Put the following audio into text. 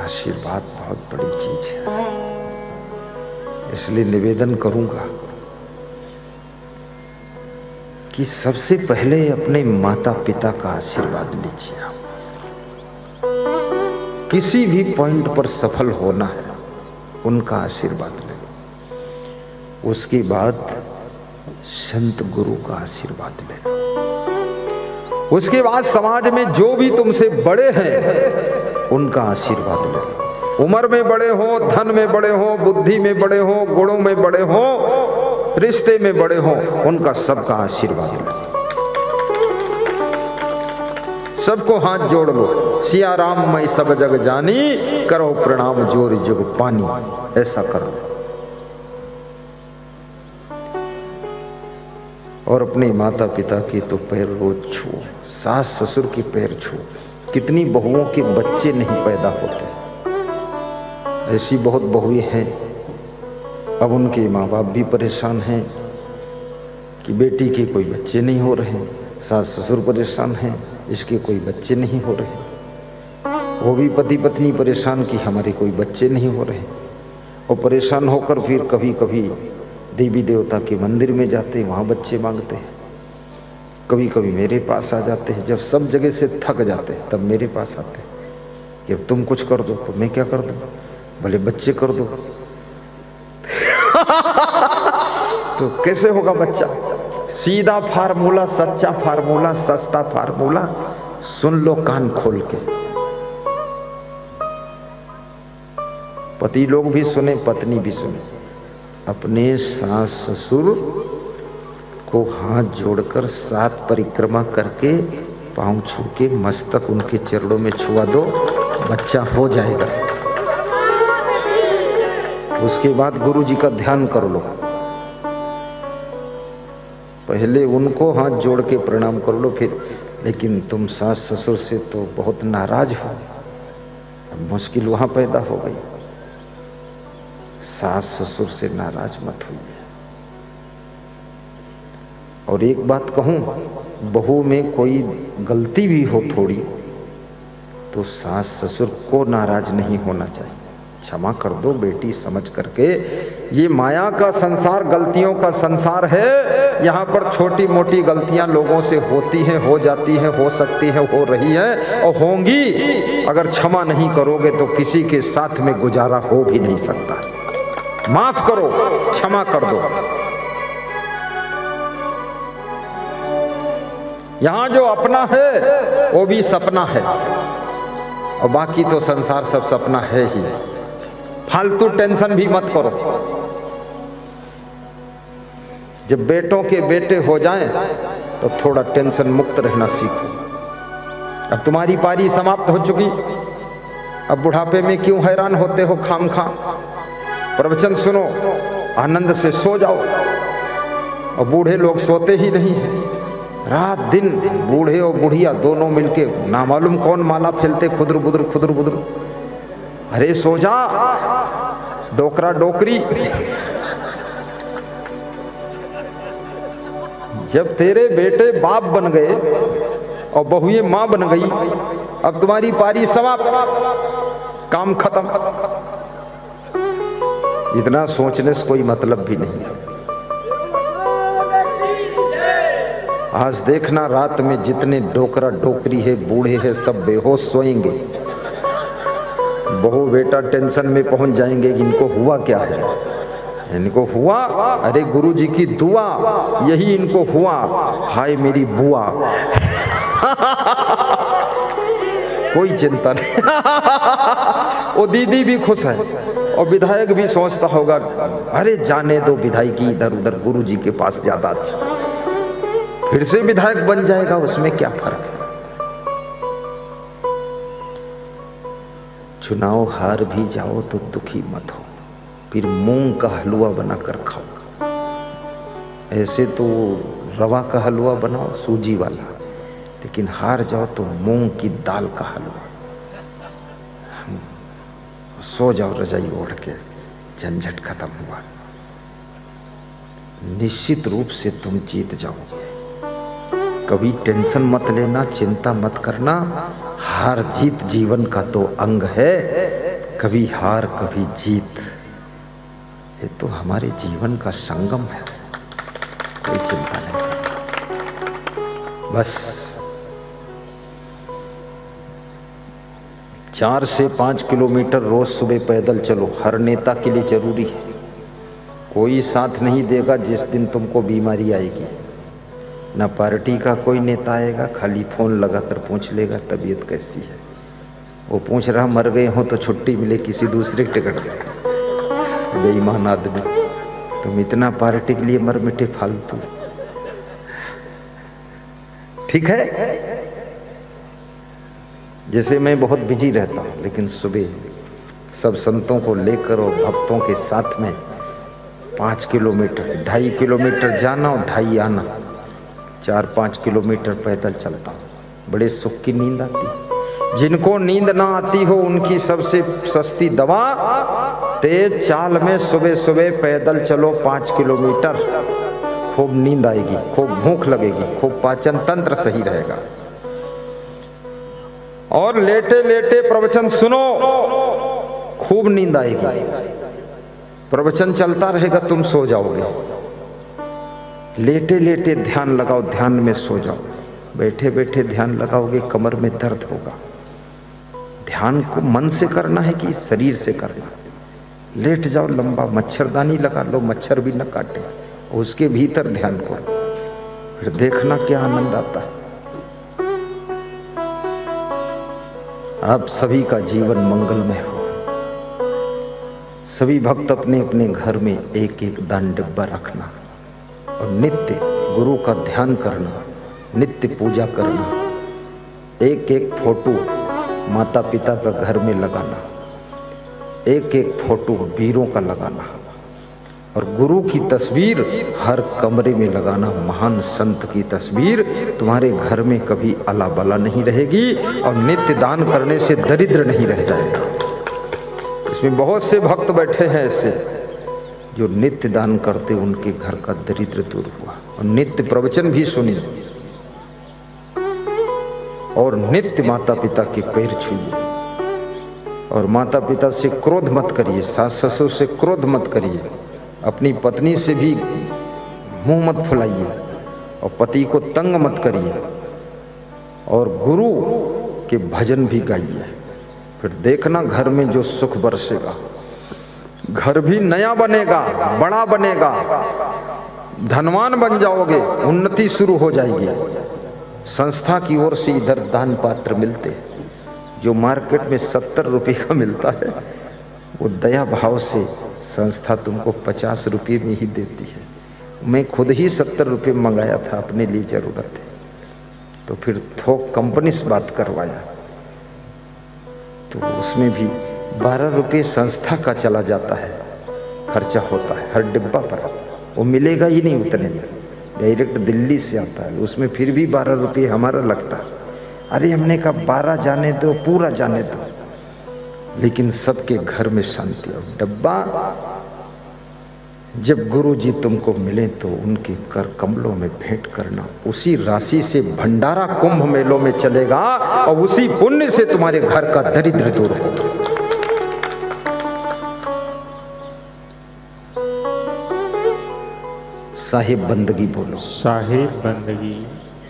आशीर्वाद बहुत बड़ी चीज है, इसलिए निवेदन करूंगा कि सबसे पहले अपने माता पिता का आशीर्वाद लीजिए। आप किसी भी पॉइंट पर सफल होना है, उनका आशीर्वाद ले। उसके बाद संत गुरु का आशीर्वाद ले। उसके बाद समाज में जो भी तुमसे बड़े हैं उनका आशीर्वाद ले। उम्र में बड़े हो, धन में बड़े हो, बुद्धि में बड़े हो, गुणों में बड़े हो, रिश्ते में बड़े हो, उनका सबका आशीर्वाद ले। सबको हाथ जोड़ लो। सिया राम मैं सब जग जानी, करो प्रणाम जोर जुग पानी। ऐसा करो और अपने माता पिता के तो पैर रोज छू, सास ससुर के पैर छू। कितनी बहुओं के बच्चे नहीं पैदा होते, ऐसी बहुत बहुएं हैं। अब उनके माँ बाप भी परेशान हैं कि बेटी के कोई बच्चे नहीं हो रहे, सास ससुर परेशान हैं इसके कोई बच्चे नहीं हो रहे, वो भी पति पत्नी परेशान कि हमारे कोई बच्चे नहीं हो रहे। और परेशान होकर फिर कभी कभी देवी देवता के मंदिर में जाते, वहां बच्चे मांगते हैं। कभी कभी मेरे पास आ जाते हैं, जब सब जगह से थक जाते हैं तब मेरे पास आते हैं कि अब तुम कुछ कर दो। तो मैं क्या कर दूं, भले बच्चे कर दो। तो कैसे होगा बच्चा? सीधा फार्मूला, सच्चा फार्मूला, सस्ता फार्मूला, सुन लो कान खोल के। पति लोग भी सुने, पत्नी भी सुने। अपने सास ससुर को हाथ जोड़कर 7 परिक्रमा करके पांव छू के मस्तक उनके चरणों में छुआ दो, बच्चा हो जाएगा। उसके बाद गुरु जी का ध्यान कर लो। पहले उनको हाथ जोड़ के प्रणाम कर लो फिर। लेकिन तुम सास ससुर से तो बहुत नाराज हो, अब मुश्किल वहां पैदा हो गई। सास ससुर से नाराज मत होइए। और एक बात कहूं, बहू में कोई गलती भी हो थोड़ी, तो सास ससुर को नाराज नहीं होना चाहिए। क्षमा कर दो बेटी समझ करके। ये माया का संसार गलतियों का संसार है। यहाँ पर छोटी मोटी गलतियां लोगों से होती हैं, हो जाती हैं, हो सकती हैं, हो रही हैं और होंगी। अगर क्षमा नहीं करोगे तो किसी के साथ में गुजारा हो भी नहीं सकता। माफ करो, क्षमा कर दो। यहां जो अपना है वो भी सपना है और बाकी तो संसार सब सपना है ही। फालतू टेंशन भी मत करो। जब बेटों के बेटे हो जाएं तो थोड़ा टेंशन मुक्त रहना सीखो। अब तुम्हारी पारी समाप्त हो चुकी, अब बुढ़ापे में क्यों हैरान होते हो खाम खाम? प्रवचन सुनो, आनंद से सो जाओ। और बूढ़े लोग सोते ही नहीं है, रात दिन बूढ़े और बुढ़िया दोनों मिलके ना मालूम कौन माला फैलते, खुदर बुदर खुदर बुदर। अरे सो जा, डोकरा डोकरी। जब तेरे बेटे बाप बन गए और बहुएं मां बन गई, अब तुम्हारी पारी समाप्त, काम खत्म। इतना सोचने से कोई मतलब भी नहीं। आज देखना रात में जितने डोकरा डोकरी है, बूढ़े हैं, सब बेहोश सोएंगे। बहू बेटा टेंशन में पहुंच जाएंगे कि इनको हुआ क्या है। इनको हुआ, अरे गुरु जी की दुआ, यही इनको हुआ। हाय मेरी बुआ। कोई चिंता नहीं। वो दीदी भी खुश है और विधायक भी सोचता होगा, अरे जाने दो विधायकी इधर उधर, गुरु जी के पास ज्यादा अच्छा, फिर से विधायक बन जाएगा, उसमें क्या फर्क है। चुनाव हार भी जाओ तो दुखी मत हो, फिर मूंग का हलवा बनाकर खाओ। ऐसे तो रवा का हलवा बनाओ, सूजी वाला, लेकिन हार जाओ तो मूंग की दाल का हलवा। सो जाओ रजाई ओढ़ के, झंझट खत्म हुआ। निश्चित रूप से तुम जीत जाओगे। कभी टेंशन मत लेना, चिंता मत करना। हार जीत जीवन का तो अंग है, कभी हार कभी जीत, ये तो हमारे जीवन का संगम है। कोई चिंता नहीं करना। बस 4 से 5 किलोमीटर रोज सुबह पैदल चलो, हर नेता के लिए जरूरी है। कोई साथ नहीं देगा जिस दिन तुमको बीमारी आएगी, ना पार्टी का कोई नेता आएगा, खाली फोन लगाकर पूछ लेगा तबीयत कैसी है। वो पूछ रहा मर गए हो तो छुट्टी मिले किसी दूसरे के टिकट पे। बेईमान आदमी, तुम इतना पार्टी के लिए मर मिटे फालतू। ठीक है, जैसे मैं बहुत बिजी रहता हूं, लेकिन सुबह सब संतों को लेकर और भक्तों के साथ में 5 किलोमीटर, 2.5 किलोमीटर जाना और 2.5 आना, 4-5 किलोमीटर पैदल चलता हूं। बड़े सुख की नींद आती। जिनको नींद ना आती हो उनकी सबसे सस्ती दवा, तेज चाल में सुबह सुबह पैदल चलो 5 किलोमीटर। खूब नींद आएगी, खूब भूख लगेगी, खूब पाचन तंत्र सही रहेगा। और लेटे लेटे प्रवचन सुनो, खूब नींद आएगी। प्रवचन चलता रहेगा, तुम सो जाओगे। लेटे लेटे ध्यान लगाओ, ध्यान में सो जाओ। बैठे बैठे ध्यान लगाओगे, कमर में दर्द होगा। ध्यान को मन से करना है कि शरीर से करना? लेट जाओ, लंबा मच्छरदानी लगा लो, मच्छर भी न काटे, उसके भीतर ध्यान करो, फिर देखना क्या आनंद आता है। आप सभी का जीवन मंगलमय हो। सभी भक्त अपने अपने घर में एक एक दान डिब्बा रखना और नित्य गुरु का ध्यान करना, नित्य पूजा करना। एक एक फोटो माता पिता का घर में लगाना, एक एक फोटो वीरों का लगाना और गुरु की तस्वीर हर कमरे में लगाना। महान संत की तस्वीर तुम्हारे घर में कभी अला बला नहीं रहेगी और नित्य दान करने से दरिद्र नहीं रह जाएगा। इसमें बहुत से भक्त बैठे हैं ऐसे जो नित्य दान करते, उनके घर का दरिद्र दूर हुआ। और नित्य प्रवचन भी सुनिए और नित्य माता पिता के पैर छूइए और माता पिता से क्रोध मत करिए, सास ससुर से क्रोध मत करिए, अपनी पत्नी से भी मुंह मत फुलाइए और पति को तंग मत करिए और गुरु के भजन भी गाइए। फिर देखना घर में जो सुख बरसेगा, घर भी नया बनेगा, बड़ा बनेगा, धनवान बन जाओगे, उन्नति शुरू हो जाएगी। संस्था की ओर से इधर दान पात्र मिलते, जो मार्केट में 70 रुपये का मिलता है, वो दया भाव से संस्था तुमको 50 रुपये में ही देती है। मैं खुद ही 70 रुपये मंगाया था, अपने लिए जरूरत है, तो फिर थोक कंपनी से बात करवाया, तो उसमें भी 12 रुपये संस्था का चला जाता है, खर्चा होता है हर डिब्बा पर। वो मिलेगा ही नहीं उतने में, डायरेक्ट दिल्ली से आता है, उसमें फिर भी 12 रुपये हमारा लगता है। अरे हमने कहा 12 जाने दो, पूरा जाने दो, लेकिन सबके घर में शांति। और डब्बा जब गुरु जी तुमको मिले तो उनके कर कमलों में भेंट करना, उसी राशि से भंडारा कुंभ मेलों में चलेगा और उसी पुण्य से तुम्हारे घर का दरिद्र दूर होगा। साहिब बंदगी बोलो। साहिब बंदगी।